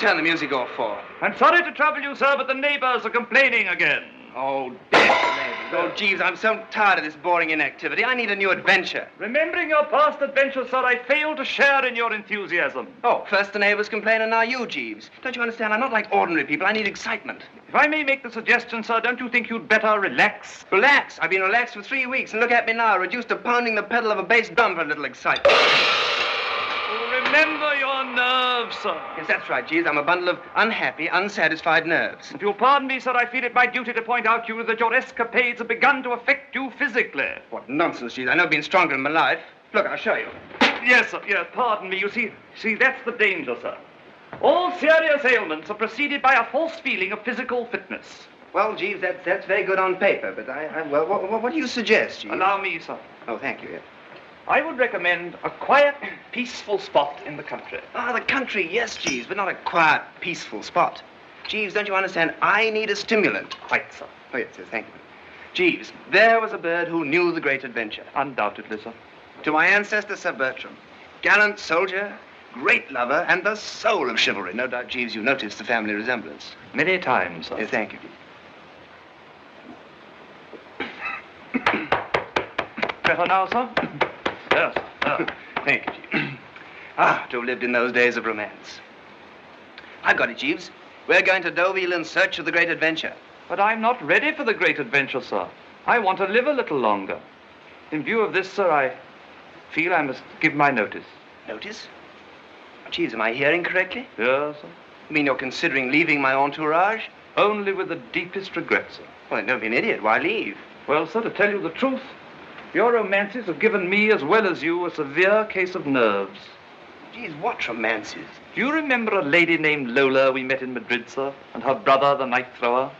turn the music off for? I'm sorry to trouble you, sir, but the neighbors are complaining again. Oh, damn neighbors. Oh, Jeeves, I'm so tired of this boring inactivity. I need a new adventure. Remembering your past adventures, sir, I fail to share in your enthusiasm. Oh, first the neighbors complain and now you, Jeeves. Don't you understand? I'm not like ordinary people. I need excitement. If I may make the suggestion, sir, don't you think you'd better relax? Relax? I've been relaxed for 3 weeks, and look at me now, reduced to pounding the pedal of a bass drum for a little excitement. Oh, remember your nerves, sir. Yes, that's right, Jeeves. I'm a bundle of unhappy, unsatisfied nerves. If you'll pardon me, sir, I feel it my duty to point out to you that your escapades have begun to affect you physically. What nonsense, Jeeves. I know I've been stronger in my life. Look, I'll show you. Yes, sir. Yes, pardon me. You see, that's the danger, sir. All serious ailments are preceded by a false feeling of physical fitness. Well, Jeeves, that's very good on paper, but well, what do you suggest, Jeeves? Allow me, sir. Oh, thank you, yes. I would recommend a quiet, peaceful spot in the country. Ah, the country, yes, Jeeves, but not a quiet, peaceful spot. Jeeves, don't you understand? I need a stimulant. Quite, sir. Oh, yes, thank you. Jeeves, there was a bird who knew the great adventure. Undoubtedly, sir. To my ancestor, Sir Bertram, gallant soldier, great lover, and the soul of chivalry. No doubt, Jeeves, you noticed the family resemblance. Many times, sir. Yes, thank you. Better now, sir? Yes, sir. Thank you, Jeeves. Ah, to have lived in those days of romance. I've got it, Jeeves. We're going to Deauville in search of the great adventure. But I'm not ready for the great adventure, sir. I want to live a little longer. In view of this, sir, I feel I must give my notice. Notice? Jeeves, am I hearing correctly? Yes, sir. You mean you're considering leaving my entourage? Only with the deepest regret, sir. Well, then don't be an idiot. Why leave? Well, sir, to tell you the truth, your romances have given me, as well as you, a severe case of nerves. Jeeves, what romances? Do you remember a lady named Lola we met in Madrid, sir, and her brother, the knife thrower?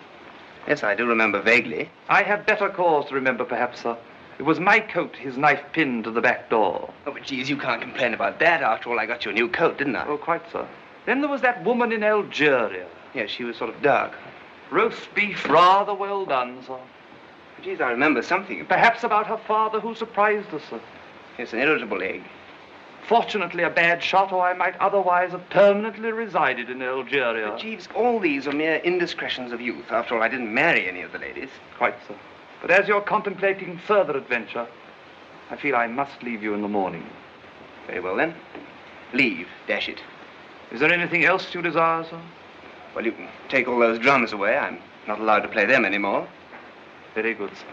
Yes, I do remember vaguely. I have better cause to remember, perhaps, sir. It was my coat his knife pinned to the back door. Oh, but Jeeves, you can't complain about that. After all, I got you a new coat, didn't I? Oh, quite, sir. Then there was that woman in Algeria. Yes, she was sort of dark. Roast beef rather well done, sir. Jeeves, I remember something. Perhaps about her father who surprised us, sir. Yes, an irritable egg. Fortunately, a bad shot, or I might otherwise have permanently resided in Algeria. But, Jeeves, all these are mere indiscretions of youth. After all, I didn't marry any of the ladies. Quite, sir. But as you're contemplating further adventure, I feel I must leave you in the morning. Very well, then. Leave. Dash it. Is there anything else you desire, sir? Well, you can take all those drums away. I'm not allowed to play them anymore. Very good, sir.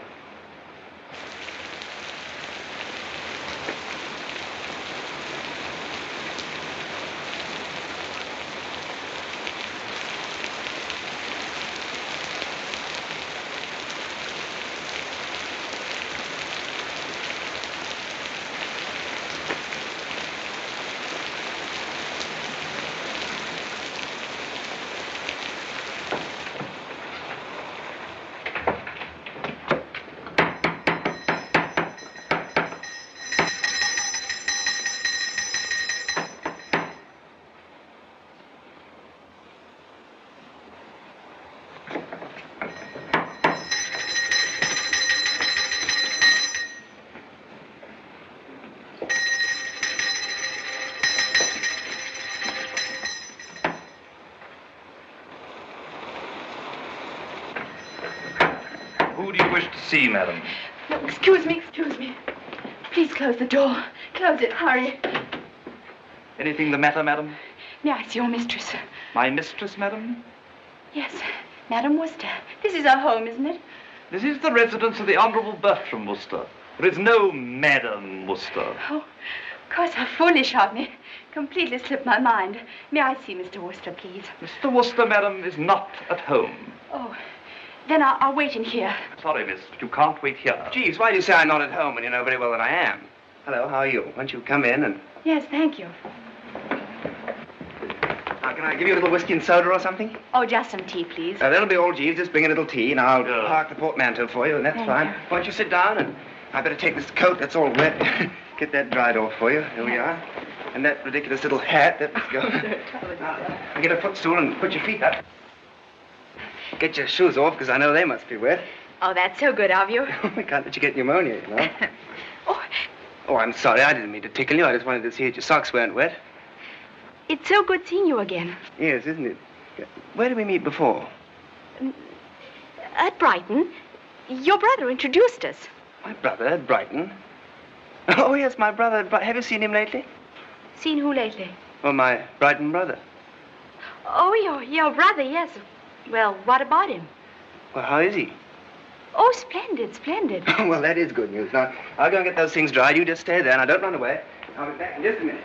Who do you wish to see, madam? No, excuse me. Please close the door. Close it, hurry. Anything the matter, madam? May I see your mistress? My mistress, madam? Yes, Madam Worcester. This is our home, isn't it? This is the residence of the Honourable Bertram Worcester. There is no Madam Worcester. Oh, of course, how foolish of me. Completely slipped my mind. May I see Mr. Worcester, please? Mr. Worcester, madam, is not at home. Oh, then I'll wait in here. Sorry, miss, but you can't wait here. Jeeves, why do you say I'm not at home when you know very well that I am? Hello, how are you? Why don't you come in and... Yes, thank you. Now, can I give you a little whiskey and soda or something? Oh, just some tea, please. That'll be all, Jeeves. Just bring a little tea, and I'll Yeah. park the portmanteau for you, and that's Thank fine. you. Why don't you sit down, and I better take this coat that's all wet. Get that dried off for you. Here we are. And that ridiculous little hat. Let's go. Now, get a footstool and put your feet up. Get your shoes off, because I know they must be wet. Oh, that's so good of you. I can't let you get pneumonia, you know. Oh, Oh, I'm sorry. I didn't mean to tickle you. I just wanted to see that your socks weren't wet. It's so good seeing you again. Yes, isn't it? Where did we meet before? At Brighton. Your brother introduced us. My brother at Brighton? Oh, yes, my brother at Brighton. Have you seen him lately? Seen who lately? Well, my Brighton brother. Oh, your brother, yes. Well, what about him? Well, how is he? Oh, splendid, splendid. Well, that is good news. Now, I'll go and get those things dried. You just stay there, and don't run away. I'll be back in just a minute.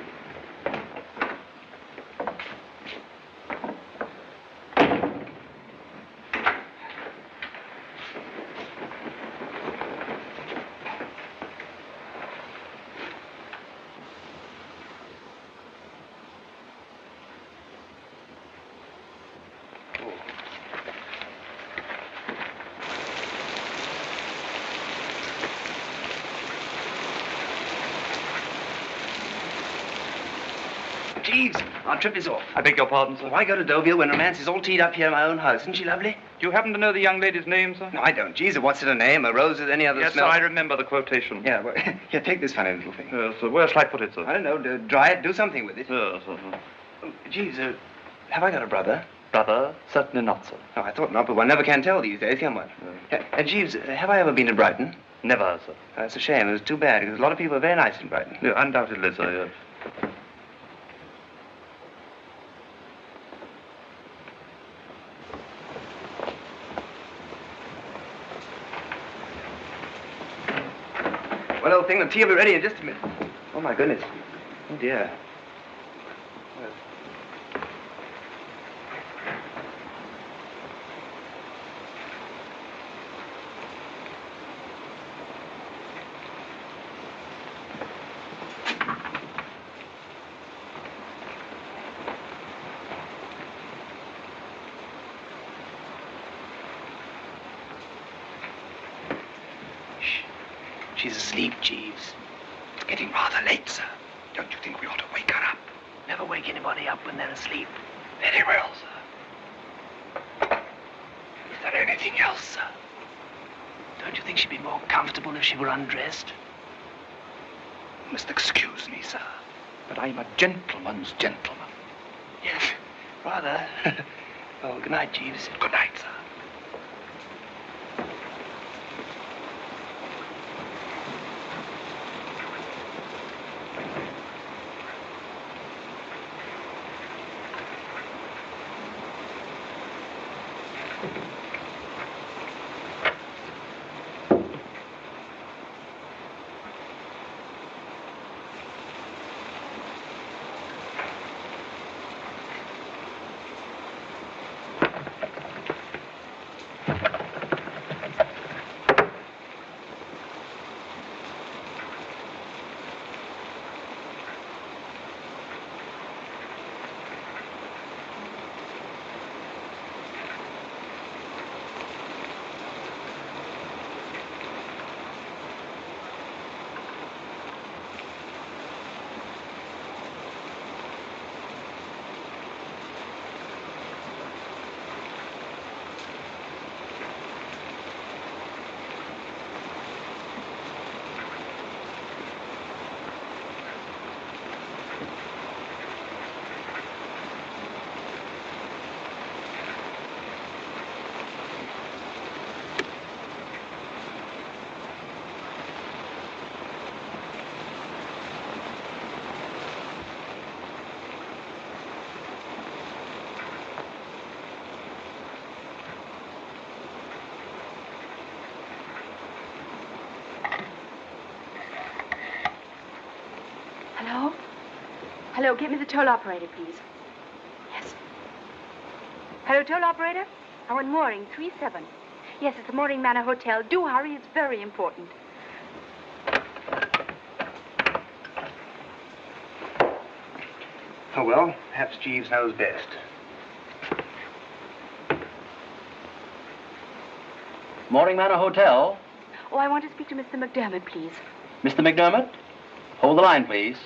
Jeeves, our trip is off. I beg your pardon, sir. Why go to Deauville when romance is all teed up here in my own house? Isn't she lovely? Do you happen to know the young lady's name, sir? No, I don't. Jeeves, what's her name? A rose with any other Yes, smell? sir, I remember the quotation. Yeah, well, here, take this funny little thing. Yes, sir. Where shall I put it, sir? I don't know. Dry it. Do something with it. Yes, sir. Oh, Jeeves, have I got a brother? Brother? Certainly not, sir. Oh, I thought not, but one never can tell these days, can one? Jeeves, have I ever been to Brighton? Never, sir. That's a shame. It was too bad, because a lot of people are very nice in Brighton. Yeah, undoubtedly, sir, yes. Well, old thing, the tea will be ready in just a minute. Oh, my goodness. Oh, dear. Well. She's asleep, Jeeves. It's getting rather late, sir. Don't you think we ought to wake her up? Never wake anybody up when they're asleep. Very well, sir. Is there anything else, sir? Don't you think she'd be more comfortable if she were undressed? You must excuse me, sir. But I'm a gentleman's gentleman. Yes, rather. Oh, good night, Jeeves. Good night, sir. Hello? Hello, get me the toll operator, please. Yes. Hello, toll operator? I want mooring 37. Yes, it's the Mooring Manor Hotel. Do hurry, it's very important. Oh, well, perhaps Jeeves knows best. Mooring Manor Hotel. Oh, I want to speak to Mr. McDermott, please. Mr. McDermott? Hold the line, please.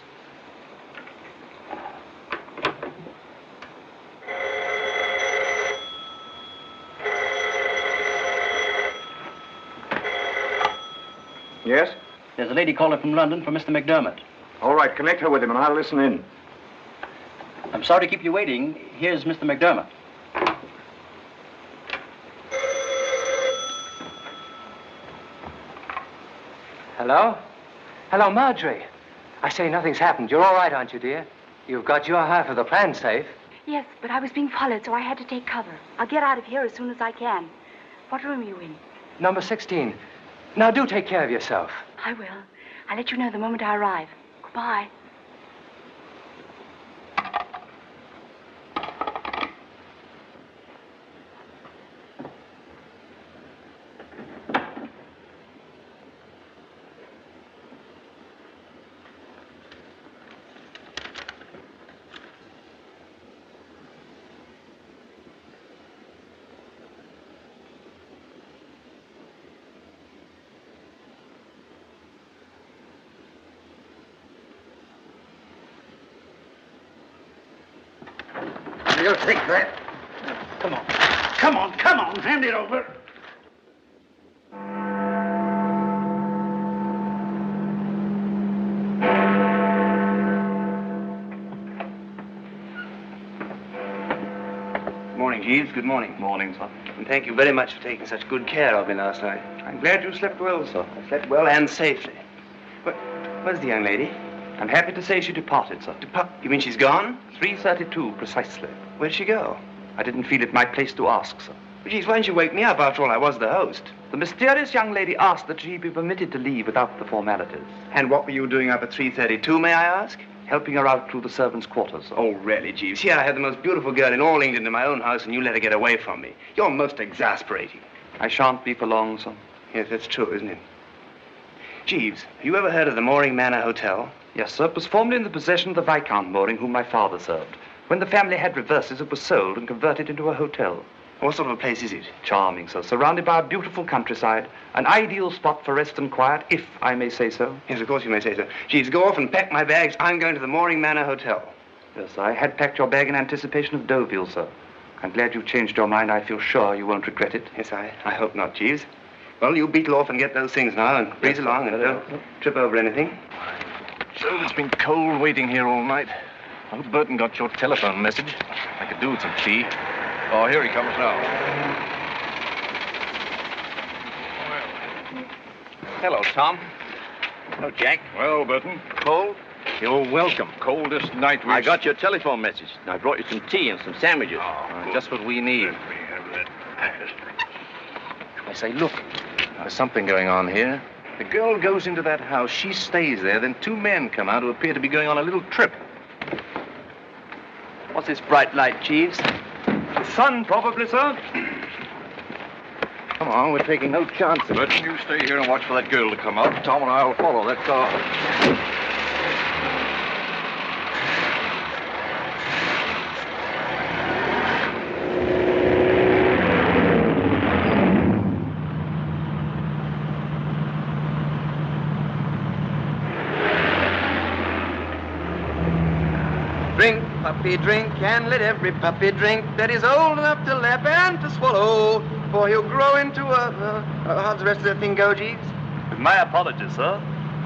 Yes? There's a lady calling from London for Mr. McDermott. All right, connect her with him and I'll listen in. I'm sorry to keep you waiting. Here's Mr. McDermott. Hello? Hello, Marjorie. I say nothing's happened. You're all right, aren't you, dear? You've got your half of the plan safe. Yes, but I was being followed, so I had to take cover. I'll get out of here as soon as I can. What room are you in? Number 16. Now, do take care of yourself. I will. I'll let you know the moment I arrive. Goodbye. You'll take that. Come on. Come on, come on. Hand it over. Morning, Jeeves. Good morning. Morning, sir. And thank you very much for taking such good care of me last night. I'm glad you slept well, sir. I slept well and safely. Where's the young lady? I'm happy to say she departed, sir. You mean she's gone? 3:32 precisely. Where'd she go? I didn't feel it my place to ask, sir. Jeeves, why didn't you wake me up? After all, I was the host. The mysterious young lady asked that she be permitted to leave without the formalities. And what were you doing up at 3:32, may I ask? Helping her out through the servants' quarters, sir. Oh, really, Jeeves? Here I had the most beautiful girl in all England in my own house, and you let her get away from me. You're most exasperating. I shan't be for long, sir. Yes, that's true, isn't it? Jeeves, have you ever heard of the Mooring Manor Hotel? Yes, sir. It was formerly in the possession of the Viscount Mooring, whom my father served. When the family had reverses, it was sold and converted into a hotel. What sort of a place is it? Charming, sir. Surrounded by a beautiful countryside. An ideal spot for rest and quiet, if I may say so. Yes, of course you may say so. Jeeves, go off and pack my bags. I'm going to the Mooring Manor Hotel. Yes, I had packed your bag in anticipation of Deauville, sir. I'm glad you've changed your mind. I feel sure you won't regret it. Yes, I hope not, Jeeves. Well, you beetle off and get those things now and breeze along and don't trip over anything. So it's been cold waiting here all night. I hope Burton got your telephone message. I could do with some tea. Oh, here he comes now. Hello, Tom. Hello, Jack. Well, Burton, cold? You're welcome. Coldest night we've... I got your telephone message. I brought you some tea and some sandwiches. Just what we need. I say, look, there's something going on here. The girl goes into that house, she stays there, then two men come out who appear to be going on a little trip. What's this bright light, Jeeves? The sun, probably, sir. Come on, we're taking no chances. Burton, you stay here and watch for that girl to come out. Tom and I will follow. That's all. Drink, puppy, drink, and let every puppy drink that is old enough to lap and to swallow, for he'll grow into how's the rest of that thing go, Jeeves? My apologies, sir.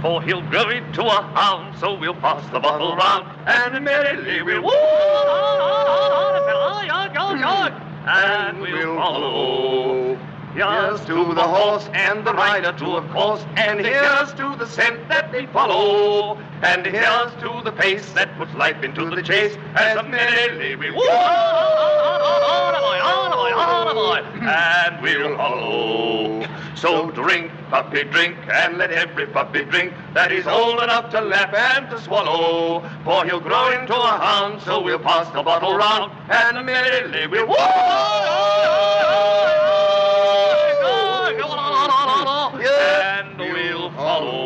For he'll grow into a hound, so we'll pass the bottle round, and merrily we'll and we'll follow. Here's to the horse and the rider too, of course, and here's to the scent that we follow, and here's to the pace that puts life into the chase, as merrily we and we'll follow. So drink, puppy, drink, and let every puppy drink that is old enough to lap and to swallow, for he'll grow into a hound, so we'll pass the bottle round, and merrily we'll and we'll follow.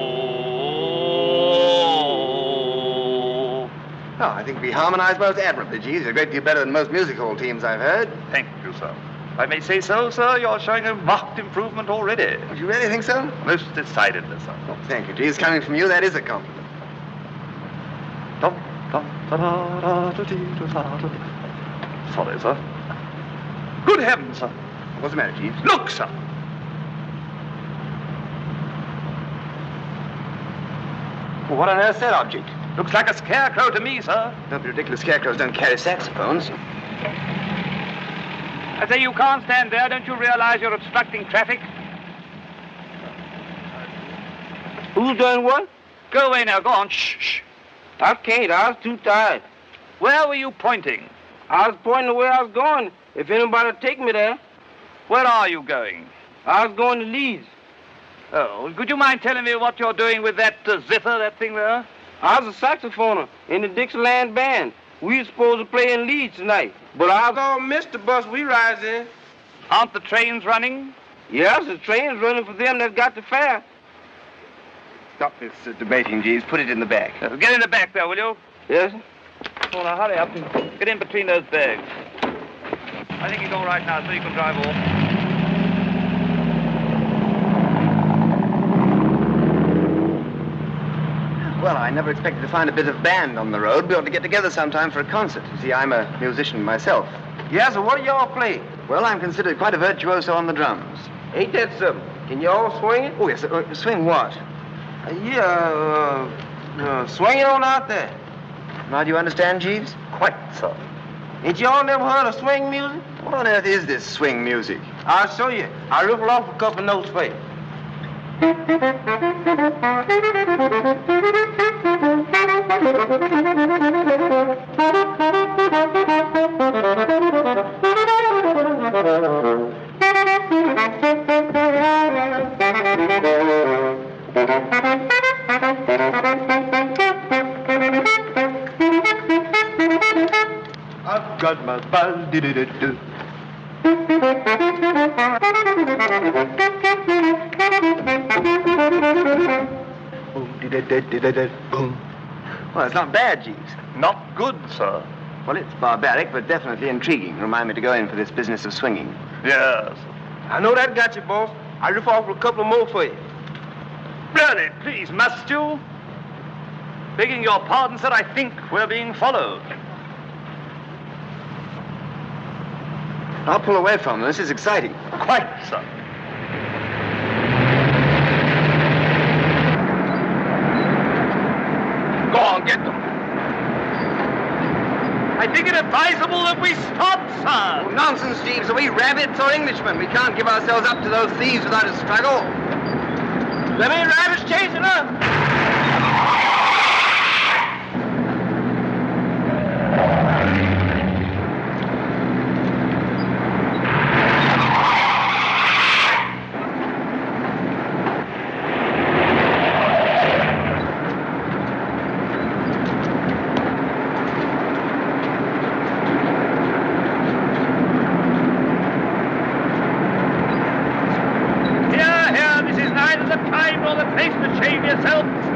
Oh, I think we harmonize most admirably, Jeeves. A great deal better than most music hall teams I've heard. Thank you, sir. If I may say so, sir, you're showing a marked improvement already. Do you really think so? Most decidedly, sir. Oh, thank you, Jeeves. Coming from you, that is a compliment. Sorry, sir. Good heavens, sir. What's the matter, Jeeves? Look, sir. Well, what on earth's that object? Looks like a scarecrow to me, sir. Don't be ridiculous. Scarecrows don't carry saxophones. I say, you can't stand there. Don't you realize you're obstructing traffic? Who's doing what? Go away now. Go on. Shh, shh. I can't. I was too tired. Where were you pointing? I was pointing where I was going. If anybody would take me there. Where are you going? I was going to Leeds. Oh, could you mind telling me what you're doing with that zither, that thing there? I was a saxophoner in the Dixieland band. We were supposed to play in Leeds tonight. But I all missed the bus we rides in. Aren't the trains running? Yes, the train's running for them that got the fare. Stop this debating, Jeeves. Put it in the bag. Get in the back there, will you? Yes? Oh, now hurry up and get in between those bags. I think he's all right now, so you can drive off. Well, I never expected to find a bit of band on the road. We ought to get together sometime for a concert. You see, I'm a musician myself. Yes, so what do y'all play? Well, I'm considered quite a virtuoso on the drums. Ain't that something? Can y'all swing it? Oh, yes. Swing what? Swing it on out there. Now, do you understand, Jeeves? Quite so. Ain't y'all never heard of swing music? What on earth is this swing music? I'll show you. I'll riffle off a couple notes for you. I've got my ball-dee-dee-dee-doo. Boom. Well, it's not bad, Jeeves. Not good, sir. Well, it's barbaric, but definitely intriguing. Remind me to go in for this business of swinging. Yes. I know that got you, boss. I'll riff off a couple more for you. Really, please, must you? Begging your pardon, sir, I think we're being followed. I'll pull away from them. This is exciting. Quite, sir. Go on, get them. I think it advisable that we stop, sir. Oh, nonsense, Jeeves. Are we rabbits or Englishmen? We can't give ourselves up to those thieves without a struggle. Them ain't rabbits chasing us.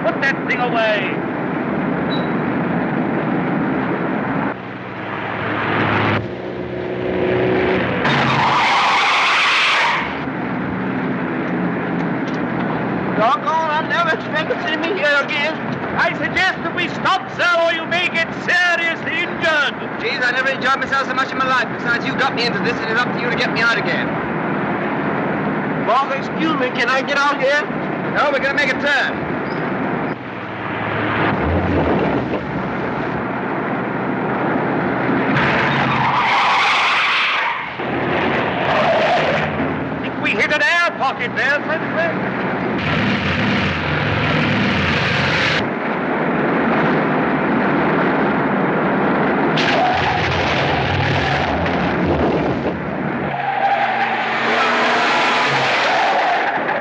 Put that thing away. Doggone, I never expected to see me here again. I suggest that we stop, sir, or you may get seriously injured. Jeeves, I never enjoyed myself so much in my life. Besides, you got me into this, and it's up to you to get me out again. Boss, excuse me, can I get out here? No, we're going to make a turn. We hit an air pocket there, sensei.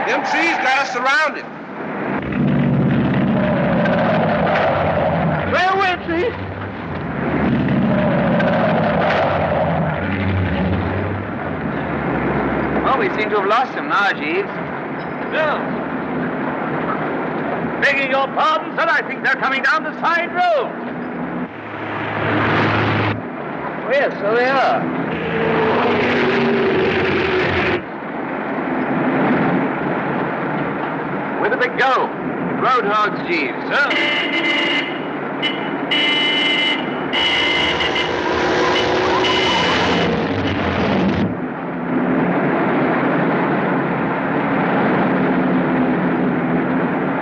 Them trees got us surrounded. Railway trees. Well, we seem to have lost him now, Jeeves. No. Begging your pardon, sir, I think they're coming down the side road. Oh, yes, so they are. Where did they go? Roadhogs, Jeeves.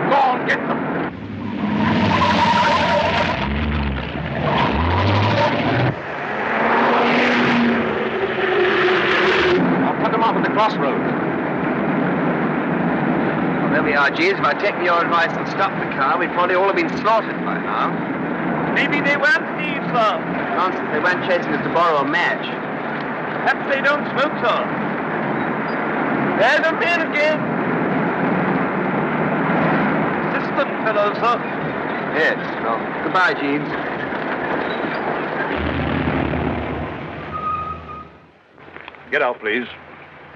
Go on, get them. we are, Jeeves. If I'd taken your advice and stopped the car, we'd probably all have been slaughtered by now. Maybe they weren't thieves, sir. Nonsense. They weren't chasing us to borrow a match. Perhaps they don't smoke, sir. There's a man again. Assistant fellow, sir. Yes. Well, goodbye, Jeeves. Get out, please.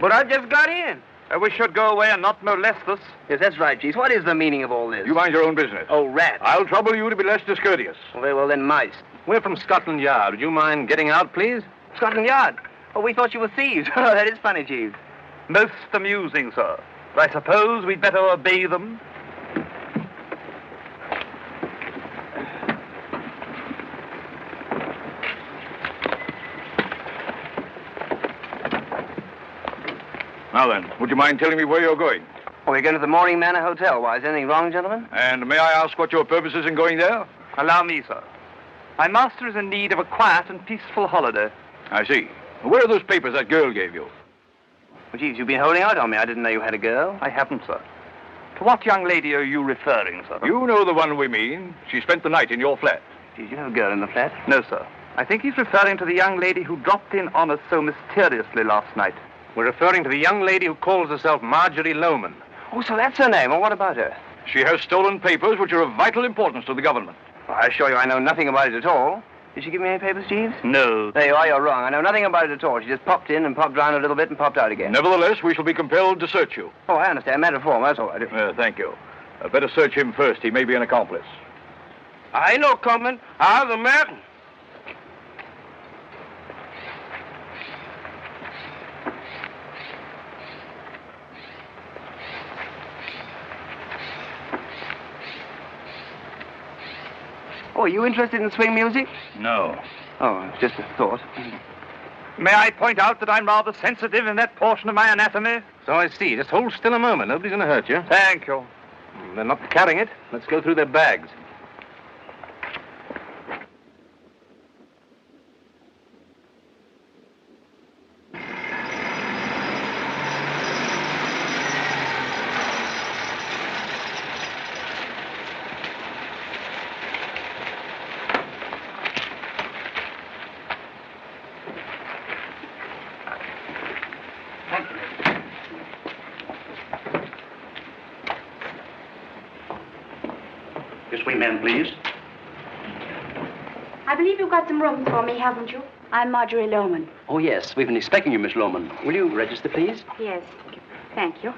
But I just got in. We should go away and not molest us. Yes, that's right, Jeeves. What is the meaning of all this? You mind your own business. Oh, rats. I'll trouble you to be less discourteous. Well, very well, then, mice. We're from Scotland Yard. Would you mind getting out, please? Scotland Yard. Oh, we thought you were thieves. Oh, that is funny, Jeeves. Most amusing, sir. I suppose we'd better obey them. Now then, would you mind telling me where you're going? Oh, we're going to the Mooring Manor Hotel. Why, is anything wrong, gentlemen? And may I ask what your purpose is in going there? Allow me, sir. My master is in need of a quiet and peaceful holiday. I see. Where are those papers that girl gave you? Well, Jeeves, you've been holding out on me. I didn't know you had a girl. I haven't, sir. To what young lady are you referring, sir? You know the one we mean. She spent the night in your flat. Jeeves, you have a girl in the flat? No, sir. I think he's referring to the young lady who dropped in on us so mysteriously last night. We're referring to the young lady who calls herself Marjorie Lohman. Oh, so that's her name. Well, what about her? She has stolen papers which are of vital importance to the government. Well, I assure you I know nothing about it at all. Did she give me any papers, Jeeves? No. There you are. You're wrong. I know nothing about it at all. She just popped in and popped round a little bit and popped out again. Nevertheless, we shall be compelled to search you. Oh, I understand. Matter of form. That's all right. Thank you. Better search him first. He may be an accomplice. I ain't no coming. I was American. Oh, are you interested in swing music? No. Oh, it's just a thought. May I point out that I'm rather sensitive in that portion of my anatomy? So I see. Just hold still a moment. Nobody's going to hurt you. Thank you. They're not carrying it. Let's go through their bags. This way, ma'am, please. I believe you've got some rooms for me, haven't you? I'm Marjorie Lohman. Oh, yes. We've been expecting you, Miss Lohman. Will you register, please? Yes. Thank you.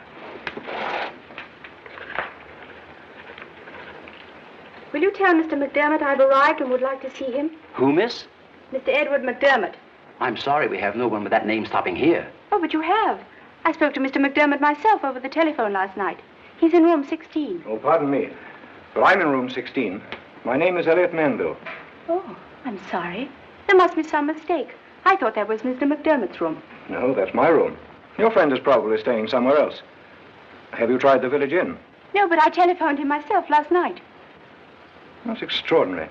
Will you tell Mr. McDermott I've arrived and would like to see him? Who, miss? Mr. Edward McDermott. I'm sorry we have no one with that name stopping here. Oh, but you have. I spoke to Mr. McDermott myself over the telephone last night. He's in room 16. Oh, pardon me. But I'm in room 16. My name is Elliot Manville. Oh, I'm sorry. There must be some mistake. I thought that was Mr. McDermott's room. No, that's my room. Your friend is probably staying somewhere else. Have you tried the village inn? No, but I telephoned him myself last night. That's extraordinary.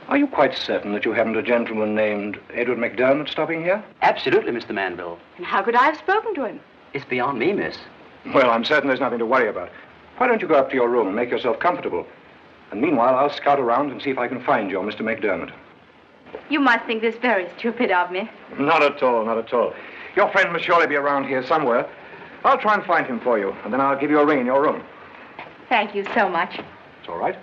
Are you quite certain that you haven't a gentleman named Edward McDermott stopping here? Absolutely, Mr. Manville. And how could I have spoken to him? It's beyond me, miss. Well, I'm certain there's nothing to worry about. Why don't you go up to your room and make yourself comfortable? And meanwhile, I'll scout around and see if I can find your Mr. McDermott. You must think this very stupid of me. Not at all, not at all. Your friend must surely be around here somewhere. I'll try and find him for you, and then I'll give you a ring in your room. Thank you so much. It's all right.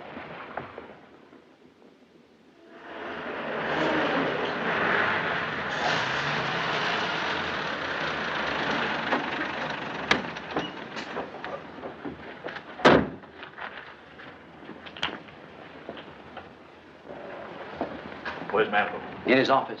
Where's Manville? In his office.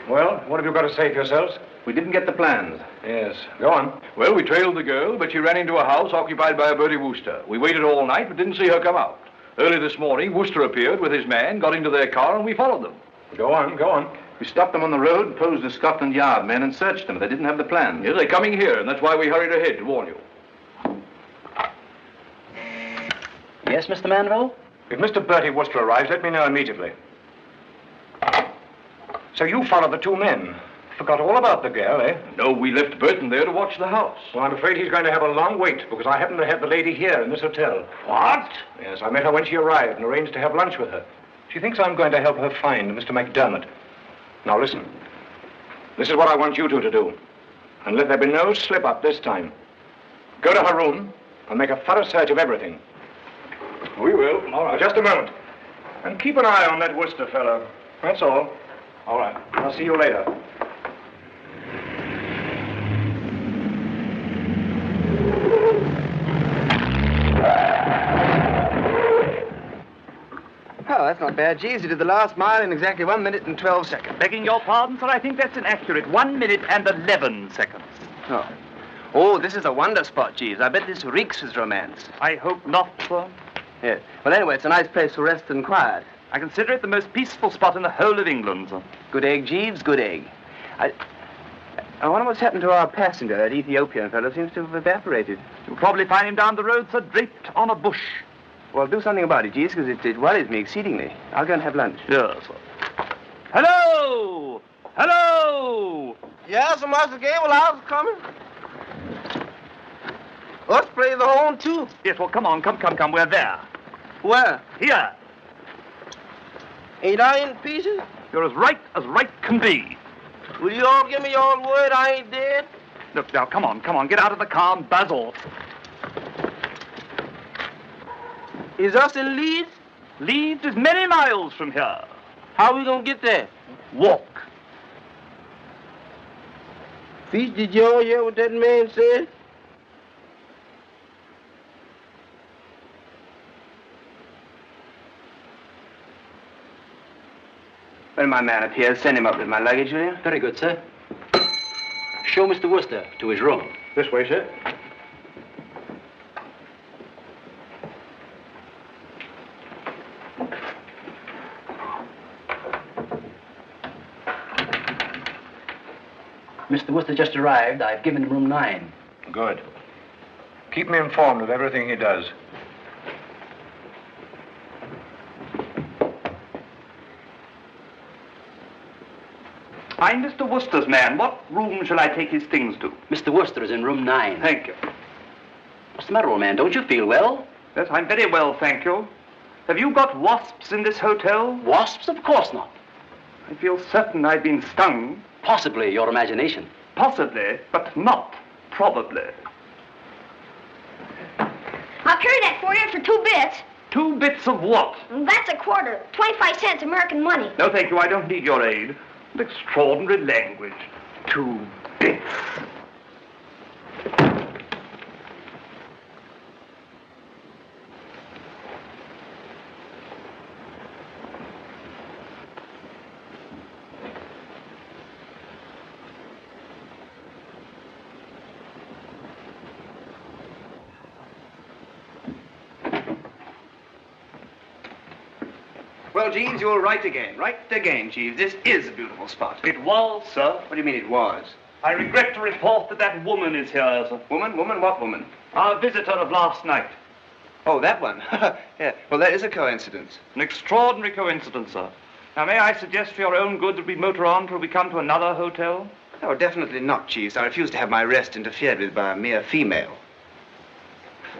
Well, what have you got to say for yourselves? We didn't get the plans. Yes, go on. Well, we trailed the girl, but she ran into a house occupied by a Bertie Wooster. We waited all night, but didn't see her come out. Early this morning, Worcester appeared with his man, got into their car, and we followed them. Go on, go on. We stopped them on the road, posed as Scotland Yard men, and searched them. They didn't have the plan. Yeah, they're coming here, and that's why we hurried ahead to warn you. Yes, Mr. Manville? If Mr. Bertie Worcester arrives, let me know immediately. So you followed the two men. Forgot all about the girl, eh? No, we left Burton there to watch the house. Well, I'm afraid he's going to have a long wait, because I happen to have the lady here in this hotel. What? Yes, I met her when she arrived and arranged to have lunch with her. She thinks I'm going to help her find Mr. McDermott. Now listen. This is what I want you two to do. And let there be no slip-up this time. Go to her room and make a thorough search of everything. We will. All right. Just a moment. And keep an eye on that Worcester fellow. That's all. All right. I'll see you later. Oh, that's not bad, Jeeves. You did the last mile in exactly 1 minute and 12 seconds. Begging your pardon, sir, I think that's inaccurate. 1 minute and 11 seconds. Oh. Oh, this is a wonder spot, Jeeves. I bet this reeks with romance. I hope not, sir. Yes. Well, anyway, it's a nice place for rest and quiet. I consider it the most peaceful spot in the whole of England, sir. Good egg, Jeeves, good egg. I wonder what's happened to our passenger. That Ethiopian fellow seems to have evaporated. You'll probably find him down the road, sir, draped on a bush. Well, do something about it, Jeeves, because it worries me exceedingly. I'll go and have lunch. Yes, sir. Hello! Hello! Yes, Master Gay, well, I was coming. Let's play the horn, too. Yes, well, come on, come. We're there. Where? Here. Ain't I in pieces? You're as right can be. Will you all give me your word I ain't dead? Look, now, come on. Get out of the car and buzz off. Is us in Leeds? Leeds is many miles from here. How we gonna get there? Walk. Feast, did you all hear what that man said? When my man appears, send him up with my luggage, will you? Very good, sir. Show Mr. Worcester to his room. This way, sir. Mr. Worcester just arrived. I've given him room 9. Good. Keep me informed of everything he does. I'm Mr. Worcester's man. What room shall I take his things to? Mr. Worcester is in room 9. Thank you. What's the matter, old man? Don't you feel well? Yes, I'm very well, thank you. Have you got wasps in this hotel? Wasps? Of course not. I feel certain I've been stung. Possibly your imagination. Possibly, but not probably. I'll carry that for you for 2 bits. 2 bits of what? That's a quarter. 25 cents American money. No, thank you. I don't need your aid. Extraordinary language. 2 bits. Well, Jeeves, you're right again. Right again, Jeeves. This is a beautiful spot. It was, sir. What do you mean it was? I regret to report that woman is here, sir. Woman? What woman? Our visitor of last night. Oh, that one. Yeah. Well, that is a coincidence. An extraordinary coincidence, sir. Now, may I suggest for your own good that we motor on till we come to another hotel? Oh, definitely not, Jeeves. I refuse to have my rest interfered with by a mere female.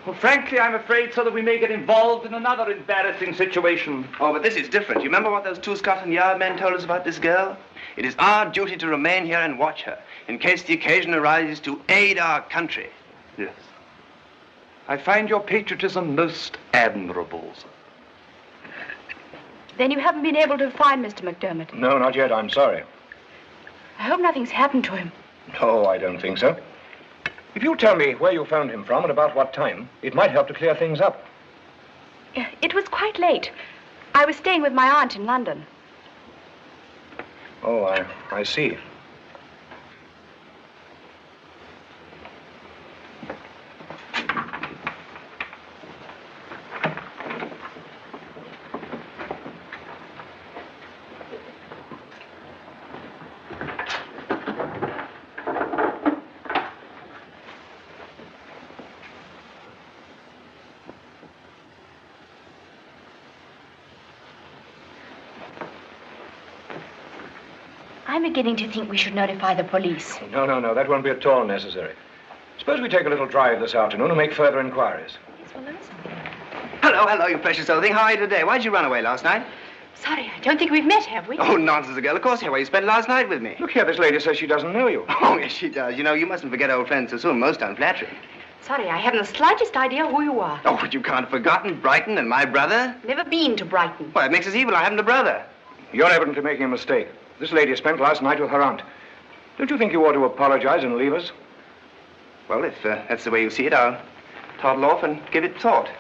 Well, frankly, I'm afraid, sir, that we may get involved in another embarrassing situation. Oh, but this is different. You remember what those 2 Scotland Yard men told us about this girl? It is our duty to remain here and watch her, in case the occasion arises to aid our country. Yes. I find your patriotism most admirable, sir. Then you haven't been able to find Mr. McDermott. No, not yet. I'm sorry. I hope nothing's happened to him. No, I don't think so. If you tell me where you found him from and about what time, it might help to clear things up. It was quite late. I was staying with my aunt in London. Oh, I see. I'm beginning to think we should notify the police. No. That won't be at all necessary. Suppose we take a little drive this afternoon and make further inquiries. Yes, well, there's something. Hello, you precious old thing. How are you today? Why'd you run away last night? Sorry, I don't think we've met, have we? Oh, nonsense, girl. Of course you have. You spent last night with me. Look here, this lady says she doesn't know you. Oh, yes, she does. You know, you mustn't forget old friends so soon. Most unflattering. Sorry, I haven't the slightest idea who you are. Oh, but you can't have forgotten Brighton and my brother? Never been to Brighton. Well, it makes us evil. I haven't a brother. You're evidently making a mistake. This lady spent last night with her aunt. Don't you think you ought to apologize and leave us? Well, if that's the way you see it, I'll toddle off and give it thought.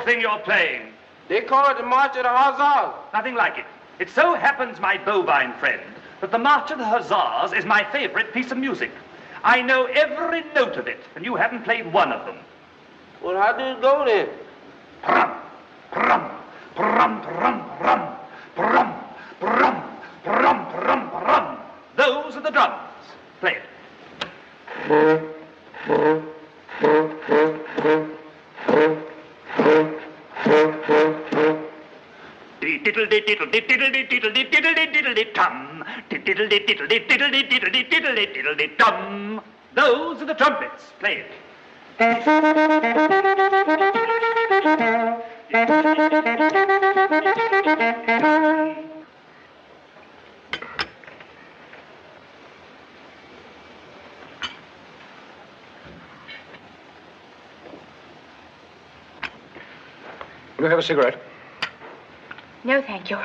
Thing you're playing? They call it the March of the Hussars. Nothing like it. It so happens, my bovine friend, that the March of the Hussars is my favorite piece of music. I know every note of it, and you haven't played one of them. Well, how do it go then? Prum, prum, prum, prum, prum, prum, prum, prum, prum, prum. Those are the drums. Play it. Diddle diddle diddle diddle diddle diddle tum. Diddle diddle diddle diddle diddle diddle tum. Those are the trumpets. Play it. Will you have a cigarette? No, thank you.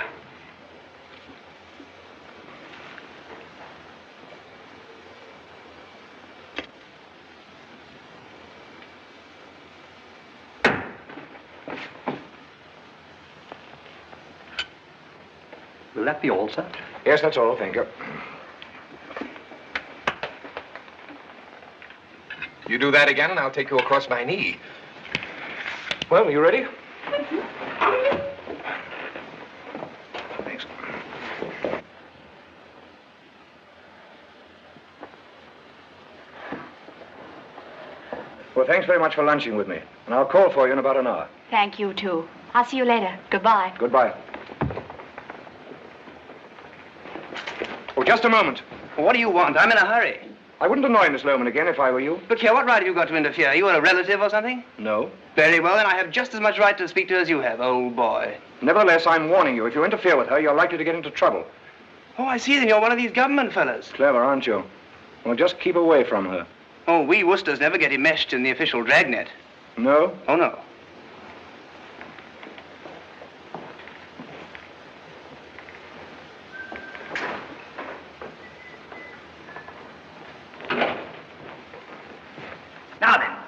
Will that be all, sir? Yes, that's all, thank you. You do that again, and I'll take you across my knee. Well, are you ready? Thanks. Well, thanks very much for lunching with me. And I'll call for you in about an hour. Thank you, too. I'll see you later. Goodbye. Goodbye. Oh, just a moment. What do you want? I'm in a hurry. I wouldn't annoy Miss Lohman again if I were you. Look here, what right have you got to interfere? You a relative or something? No. Very well, then I have just as much right to speak to her as you have, old boy. Nevertheless, I'm warning you. If you interfere with her, you're likely to get into trouble. Oh, I see, then you're one of these government fellas. Clever, aren't you? Well, just keep away from her. Oh, we Worcesters never get enmeshed in the official dragnet. No? Oh, no.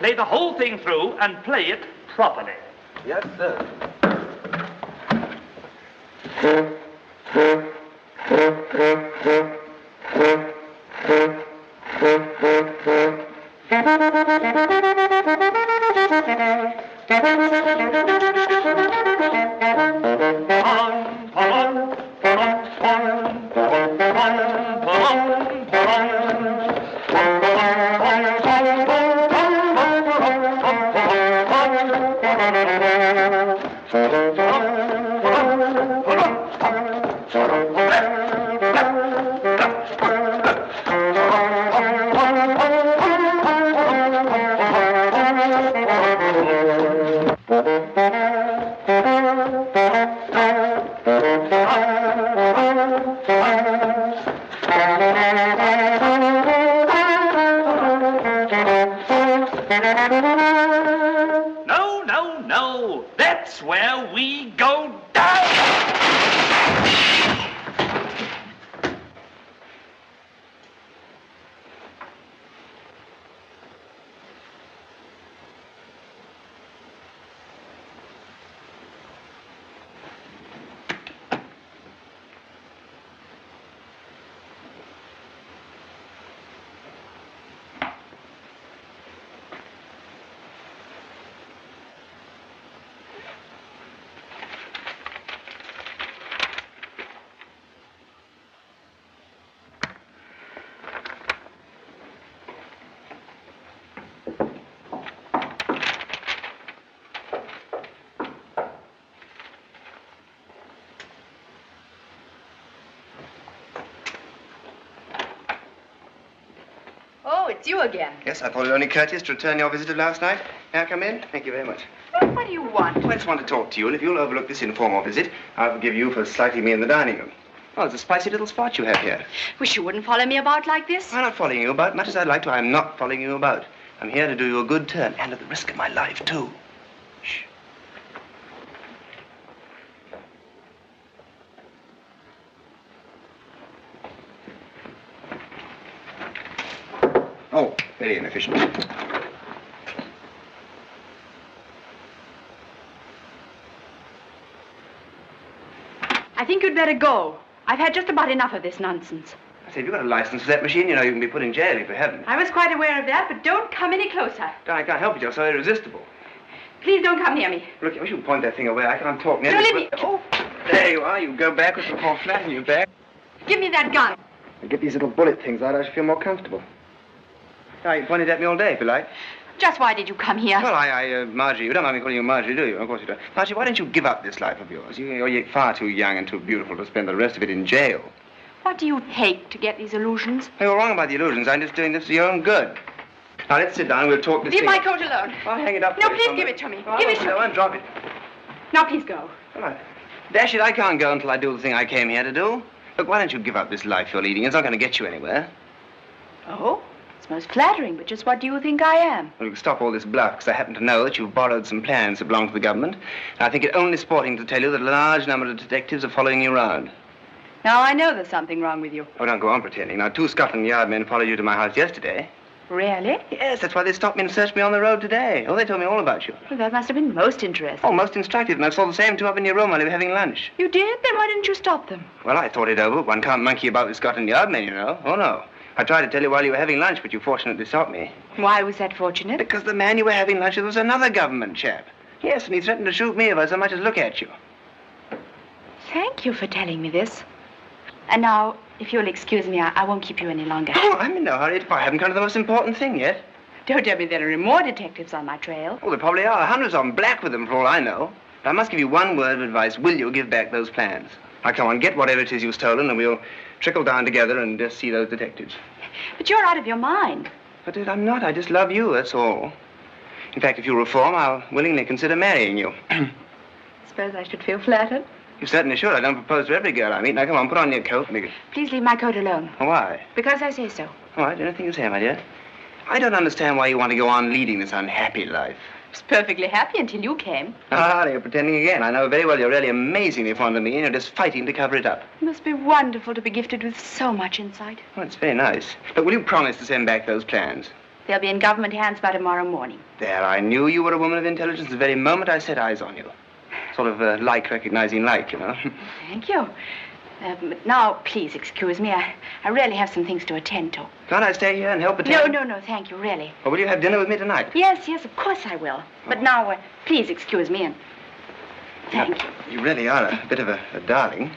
play the whole thing through and play it properly. Yes, sir. No, no, no. That's where we go down. Oh, it's you again. Yes, I thought it only courteous to return your visit of last night. May I come in? Thank you very much. Well, what do you want? Well, I just want to talk to you, and if you'll overlook this informal visit, I'll forgive you for slighting me in the dining room. Oh, it's a spicy little spot you have here. Wish you wouldn't follow me about like this. I'm not following you about, much as I'd like to. I'm not following you about. I'm here to do you a good turn, and at the risk of my life, too. Shh. Oh, very inefficient. I think you'd better go. I've had just about enough of this nonsense. I say, if you've got a license for that machine, you know you can be put in jail if you haven't. I was quite aware of that, but don't come any closer. I can't help it. You're so irresistible. Please don't come near me. Look, I wish you'd point that thing away. I can't talk near No, this. let me... Oh, there you are. You go backwards and fall flat on your back. Give me that gun. I get these little bullet things out, I should feel more comfortable. Now, you pointed at me all day, if you like. Just why did you come here? Well, Margie, you don't mind me calling you Margie, do you? Of course you don't. Margie, why don't you give up this life of yours? You're far too young and too beautiful to spend the rest of it in jail. What do you take to get these illusions? You're wrong about the illusions. I'm just doing this for your own good. Now, let's sit down. We'll talk this Leave thing. my coat alone. I'll hang it up. No, for you please somewhere. give it to me. Oh, Give it to no, me. and drop it. Now, please go. Come on. Dash it, I can't go until I do the thing I came here to do. Look, why don't you give up this life you're leading? It's not going to get you anywhere. Oh? It's most flattering, but just what do you think I am? Well, you can stop all this bluff, because I happen to know that you've borrowed some plans that belong to the government. And I think it only sporting to tell you that a large number of detectives are following you around. Now, I know there's something wrong with you. Oh, don't go on pretending. Now, 2 Scotland Yard men followed you to my house yesterday. Really? Yes, that's why they stopped me and searched me on the road today. Oh, they told me all about you. Well, that must have been most interesting. Oh, most instructive. And I saw the same 2 up in your room while they were having lunch. You did? Then why didn't you stop them? Well, I thought it over. One can't monkey about with Scotland Yard men, you know. Oh, no. I tried to tell you while you were having lunch, but you fortunately stopped me. Why was that fortunate? Because the man you were having lunch with was another government chap. Yes, and he threatened to shoot me if I so much as look at you. Thank you for telling me this. And now, if you'll excuse me, I won't keep you any longer. Oh, I'm in no hurry. I haven't come to the most important thing yet. Don't tell me there are more detectives on my trail. Oh, there probably are. Hundreds of them, black with them, for all I know. But I must give you one word of advice. Will you give back those plans? Now, come on, get whatever it is you've stolen, and we'll trickle down together and just see those detectives. But you're out of your mind. But I'm not. I just love you, that's all. In fact, if you reform, I'll willingly consider marrying you. Suppose I should feel flattered. You certainly should. I don't propose to every girl I meet. Now, come on, put on your coat. Please leave my coat alone. Why? Because I say so. All right, anything you say, my dear. I don't understand why you want to go on leading this unhappy life. I was perfectly happy until you came. Ah, you're pretending again. I know very well you're really amazingly fond of me, and you're just fighting to cover it up. It must be wonderful to be gifted with so much insight. Oh, it's very nice. But will you promise to send back those plans? They'll be in government hands by tomorrow morning. There, I knew you were a woman of intelligence the very moment I set eyes on you. Sort of like recognizing like, you know. Thank you. But now, please excuse me. I really have some things to attend to. Can't I stay here and help attend? No, thank you, really. Or will you have dinner with me tonight? Yes, of course I will. But now, please excuse me and thank you. You really are a bit of a darling.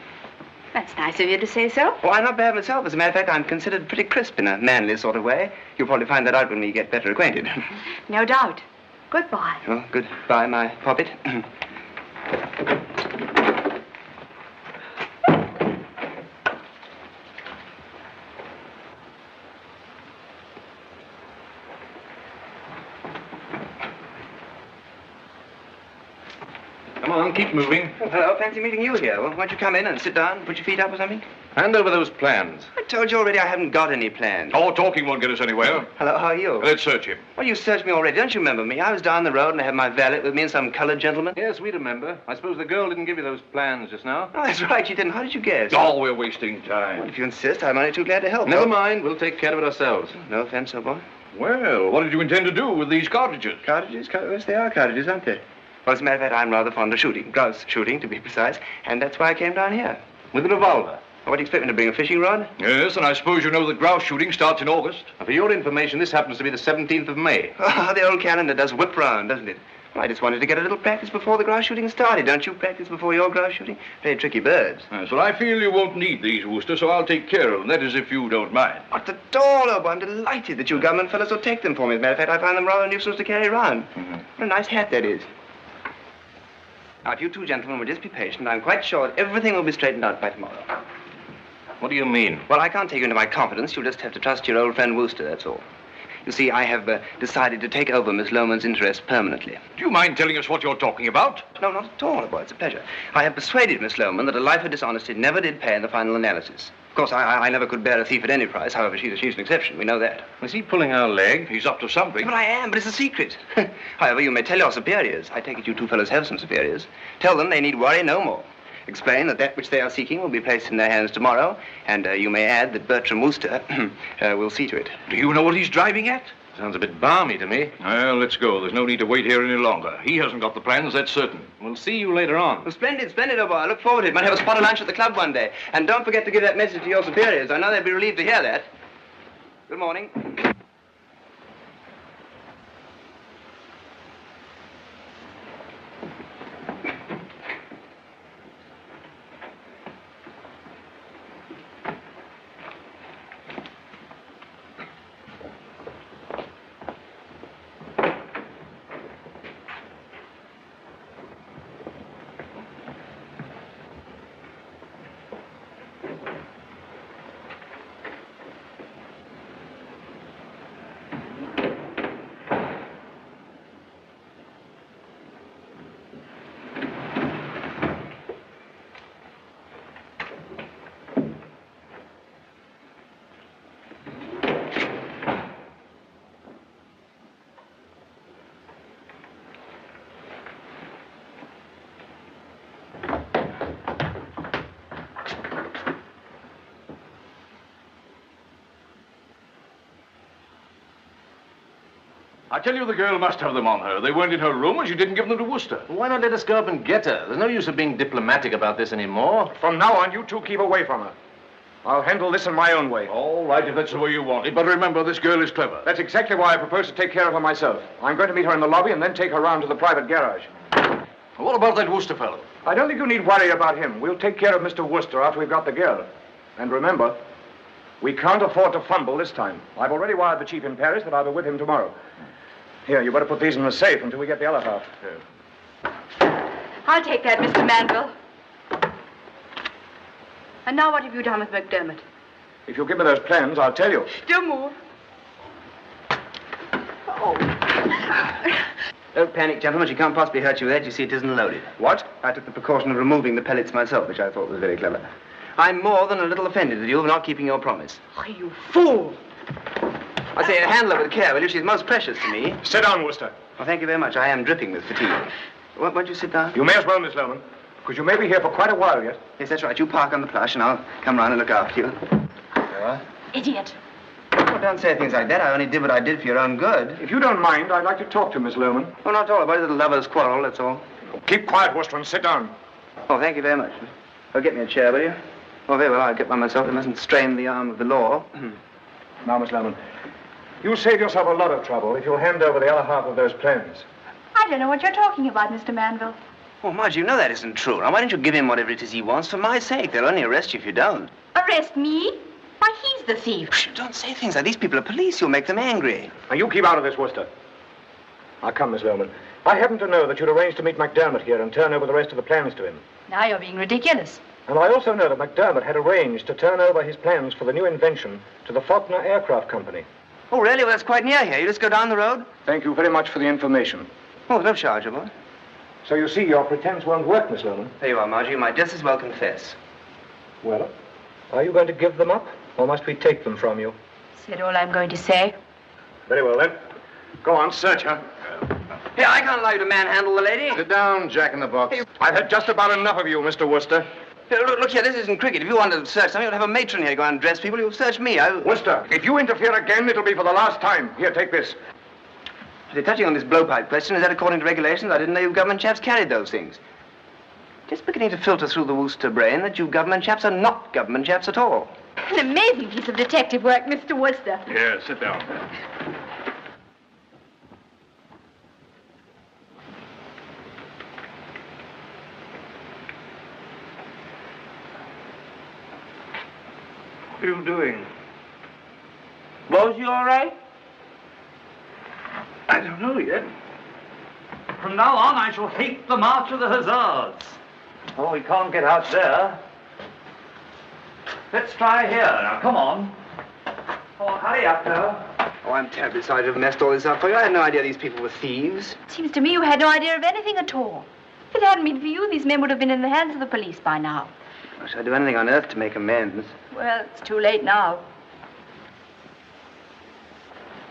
That's nice of you to say so. Well, I'm not bad myself. As a matter of fact, I'm considered pretty crisp in a manly sort of way. You'll probably find that out when we get better acquainted. No doubt. Goodbye. Oh, goodbye, my poppet. Come on, keep moving. Oh, hello, fancy meeting you here. Well, why don't you come in and sit down, put your feet up or something? Hand over those plans. I told you already I haven't got any plans. Oh, talking won't get us anywhere. Hello, how are you? Let's search him. Well, you searched me already. Don't you remember me? I was down the road and I had my valet with me and some colored gentleman. Yes, we remember. I suppose the girl didn't give you those plans just now. Oh, that's right, she didn't. How did you guess? Oh, we're wasting time. Well, if you insist, I'm only too glad to help. Never mind. We'll take care of it ourselves. No offense, old boy. Well, what did you intend to do with these cartridges? Cartridges? Yes, they are cartridges, aren't they? Well, as a matter of fact, I'm rather fond of shooting. Grouse shooting, to be precise. And that's why I came down here. With a revolver. What do you expect me to bring, a fishing rod? Yes, and I suppose you know that grouse shooting starts in August. And for your information, this happens to be the 17th of May. Oh, the old calendar does whip round, doesn't it? Well, I just wanted to get a little practice before the grouse shooting started. Don't you practice before your grouse shooting? Very tricky birds. Yes, well, I feel you won't need these, Wooster, so I'll take care of them. That is, if you don't mind. Not at all, old boy. I'm delighted that you government fellows will take them for me. As a matter of fact, I find them rather a nuisance to carry around. What a nice hat that is. Now, if you two gentlemen will just be patient, I'm quite sure that everything will be straightened out by tomorrow. What do you mean? Well, I can't take you into my confidence. You'll just have to trust your old friend Wooster, that's all. You see, I have decided to take over Miss Lohmann's interest permanently. Do you mind telling us what you're talking about? No, not at all, boy. It's a pleasure. I have persuaded Miss Lohmann that a life of dishonesty never did pay in the final analysis. Of course, I never could bear a thief at any price. However, she's an exception. We know that. Is he pulling our leg? He's up to something. But I am, but it's a secret. However, you may tell your superiors. I take it you two fellows have some superiors. Tell them they need worry no more. Explain that which they are seeking will be placed in their hands tomorrow, and you may add that Bertram Wooster will see to it. Do you know what he's driving at? Sounds a bit balmy to me. Well, let's go. There's no need to wait here any longer. He hasn't got the plans, that's certain. We'll see you later on. Well, splendid, old boy. I look forward to it. Might have a spot of lunch at the club one day. And don't forget to give that message to your superiors. I know they'd be relieved to hear that. Good morning. I tell you, the girl must have them on her. They weren't in her room, and she didn't give them to Wooster. Why not let us go up and get her? There's no use of being diplomatic about this anymore. From now on, you two keep away from her. I'll handle this in my own way. All right, if that's the way you want it. But remember, this girl is clever. That's exactly why I propose to take care of her myself. I'm going to meet her in the lobby and then take her round to the private garage. What about that Wooster fellow? I don't think you need worry about him. We'll take care of Mr. Wooster after we've got the girl. And remember, we can't afford to fumble this time. I've already wired the chief in Paris that I'll be with him tomorrow. Here, you better put these in the safe until we get the other half. I'll take that, Mr. Manville. And now what have you done with McDermott? If you'll give me those plans, I'll tell you. Don't move. Oh. Don't panic, gentlemen. She can't possibly hurt you with that. You see, it isn't loaded. What? I took the precaution of removing the pellets myself, which I thought was very clever. I'm more than a little offended with you for not keeping your promise. Oh, you fool. I say, handle her with care, will you? She's most precious to me. Sit down, Wooster. Well, thank you very much. I am dripping with fatigue. Won't you sit down? You may as well, Miss Lohmann, because you may be here for quite a while yet. Yes, that's right. You park on the plush, and I'll come round and look after you. Idiot. What don't say things like that. I only did what I did for your own good. If you don't mind, I'd like to talk to Miss Lohman. Oh, not at all. About a little lover's quarrel, that's all. Keep quiet, Worcester, and sit down. Oh, thank you very much. Oh, get me a chair, will you? Oh, very well. I'll get by myself. It mustn't strain the arm of the law. Now, Miss Lohman, you'll save yourself a lot of trouble if you'll hand over the other half of those plans. I don't know what you're talking about, Mr. Manville. Oh, Marge, you know that isn't true. Now, why don't you give him whatever it is he wants for my sake? They'll only arrest you if you don't. Arrest me? Why, he's the thief. Shh, don't say things like these people are police. You'll make them angry. Now, you keep out of this, Worcester. Now, come, Miss Lohman. I happen to know that you'd arranged to meet McDermott here and turn over the rest of the plans to him. Now you're being ridiculous. And I also know that McDermott had arranged to turn over his plans for the new invention to the Faulkner Aircraft Company. Oh, really? Well, that's quite near here. You just go down the road? Thank you very much for the information. Oh, no charge, boy. So you see, your pretense won't work, Miss Lohman. There you are, Margie. You might just as well confess. Well, are you going to give them up, or must we take them from you? Said all I'm going to say. Very well, then. Go on, search her. Here, I can't allow you to manhandle the lady. Sit down, Jack in the Box. Hey. I've had just about enough of you, Mr. Worcester. Here, look here, this isn't cricket. If you wanted to search something, you'd have a matron here go and dress people. You'll search me. Worcester, if you interfere again, it'll be for the last time. Here, take this. Touching on this blowpipe question, is that according to regulations? I didn't know you government chaps carried those things. Just beginning to filter through the Worcester brain that you government chaps are not government chaps at all. An amazing piece of detective work, Mr. Worcester. Here, sit down. What are you doing? Was you all right? I don't know yet. From now on, I shall hate the March of the Hussars. Oh, we can't get out there. Let's try here. Now, come on. Oh, hurry up, now. Oh, I'm terribly sorry to have messed all this up for you. I had no idea these people were thieves. Seems to me you had no idea of anything at all. If it hadn't been for you, these men would have been in the hands of the police by now. I should do anything on earth to make amends. Well, it's too late now.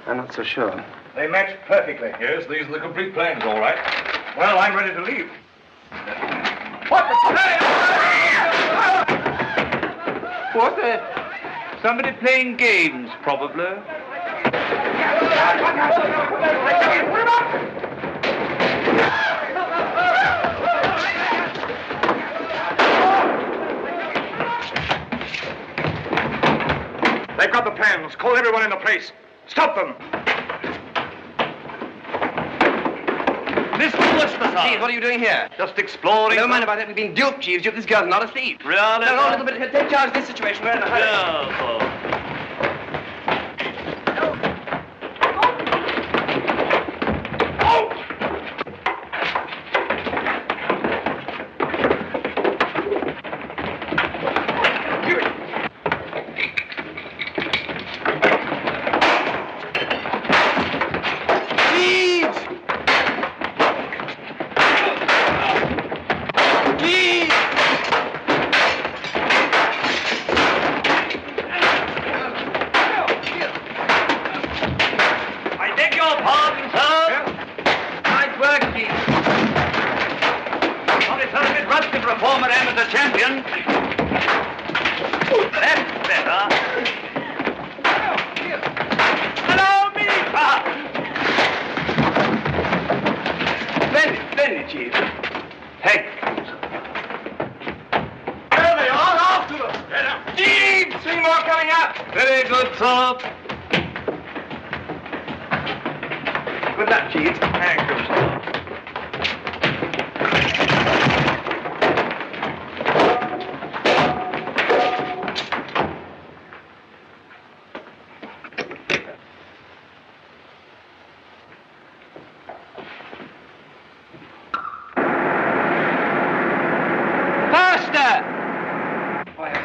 I'm not so sure. They match perfectly. Yes, these are the complete plans, all right. Well, I'm ready to leave. What the... Somebody playing games, probably. They've got the plans. Call everyone in the place. Stop them. Mr. Worcester, Jeeves, what are you doing here? Just exploring. Never mind about that. We've been duped, Jeeves. This girl's not a thief. Really? No, a little bit. Take charge of this situation. We're in a hurry. Yes, oh. Former amateur champion. That's better. Hello, me! Splendid, Chief. Hey. There they are. After them. Jeeves! 3 more coming up. Very good, sir. Good luck, Chief. Thank you, sir.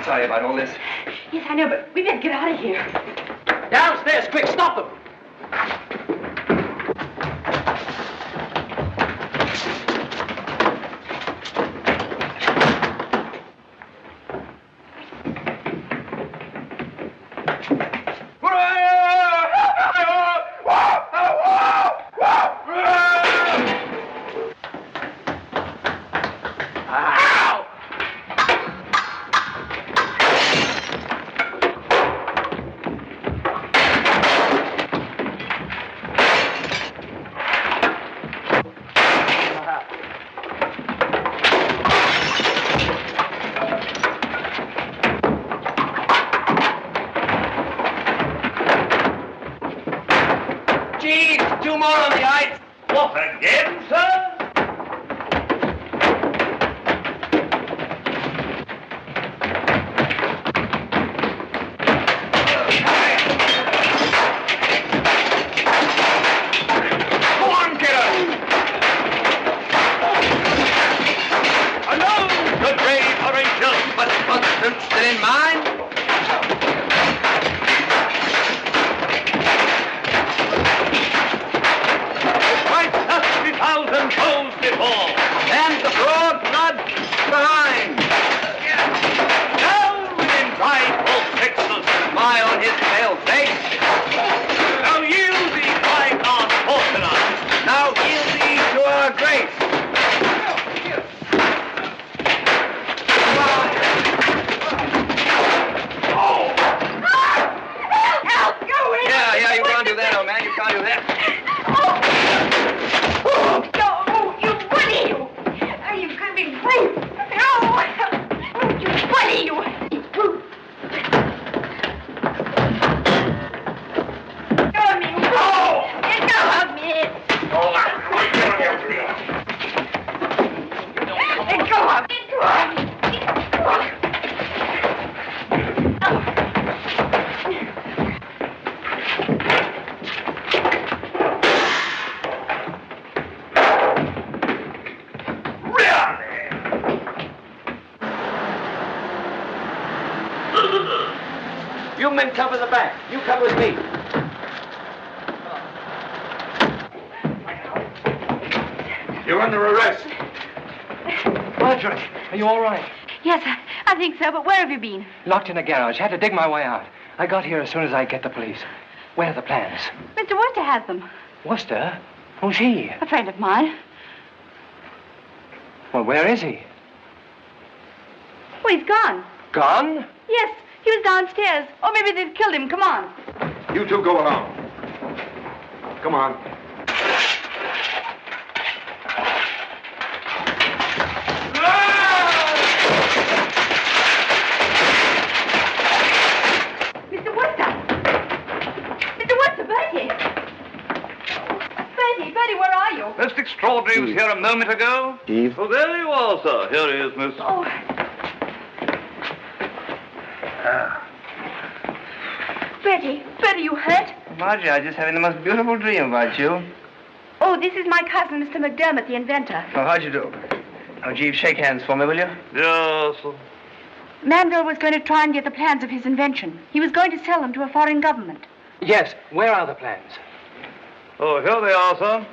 Sorry about all this. Yes, I know, but we better get out of here. Downstairs, quick, stop them. Jeeves, 2 more on the ice. What again, sir? Go on, kiddo. Hello, good brave Rachel. But suit's still in mine? Quite 30,000 goals before. And the broad blood behind. Now within drive for Texas. My on his pale face. Now yield thee, my God, fortunate. Now yield thee to our grace. Help! Go in! Yeah, you can't do that, old man. You can't do that. No, you bully, you! Are you coming free? No! You bully, you! Go of me! No! Let go of me! Let go of me! Let go of me! You men cover the back. You come with me. You're under arrest. Marjorie, are you all right? Yes, I think so, but where have you been? Locked in a garage. Had to dig my way out. I got here as soon as I get the police. Where are the plans? Mr. Worcester has them. Worcester? Who's he? A friend of mine. Well, where is he? Oh, he's gone. Gone? Yes, he was downstairs. Or maybe they've killed him. Come on. You two go along. Come on. Mr. Worcester! Mr. Worcester, Bertie! Bertie, where are you? Most extraordinary was here a moment ago. Jeeves. Oh, there you are, sir. Here he is, miss. Oh, Bertie, you hurt? Marjorie, I was just having the most beautiful dream about you. Oh, this is my cousin, Mr. McDermott, the inventor. Oh, how'd you do? Oh, Jeeves, shake hands for me, will you? Yes, sir. Manville was going to try and get the plans of his invention. He was going to sell them to a foreign government. Yes. Where are the plans? Oh, here they are, sir.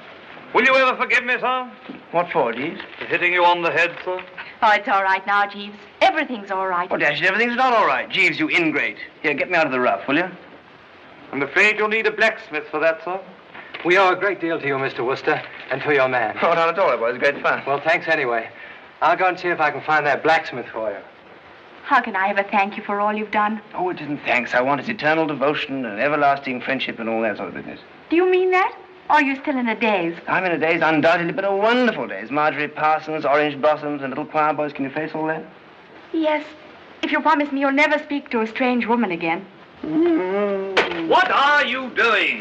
Will you ever forgive me, sir? What for, Jeeves? For hitting you on the head, sir? Oh, it's all right now, Jeeves. Everything's all right. Oh, dash it, everything's not all right. Jeeves, you ingrate. Here, get me out of the rough, will you? I'm afraid you'll need a blacksmith for that, sir. We owe a great deal to you, Mr. Worcester, and to your man. Oh, not at all. It was great fun. Well, thanks anyway. I'll go and see if I can find that blacksmith for you. How can I ever thank you for all you've done? Oh, it isn't thanks. I want his eternal devotion and everlasting friendship and all that sort of business. Do you mean that? Or are you still in a daze? I'm in a daze, undoubtedly, but a wonderful daze. Marjorie Parsons, orange blossoms, and little choir boys. Can you face all that? Yes. If you promise me you'll never speak to a strange woman again. What are you doing?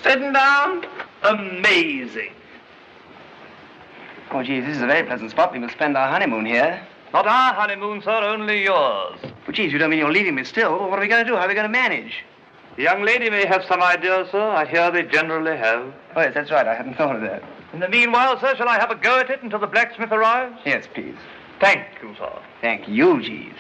Sitting down? Amazing. Oh, geez, this is a very pleasant spot. We must spend our honeymoon here. Not our honeymoon, sir, only yours. But, geez, you don't mean you're leaving me still? Well, what are we going to do? How are we going to manage? The young lady may have some idea, sir. I hear they generally have. Oh, yes, that's right. I hadn't thought of that. In the meanwhile, sir, shall I have a go at it until the blacksmith arrives? Yes, please. Thank you, sir. Thank you, Jeeves.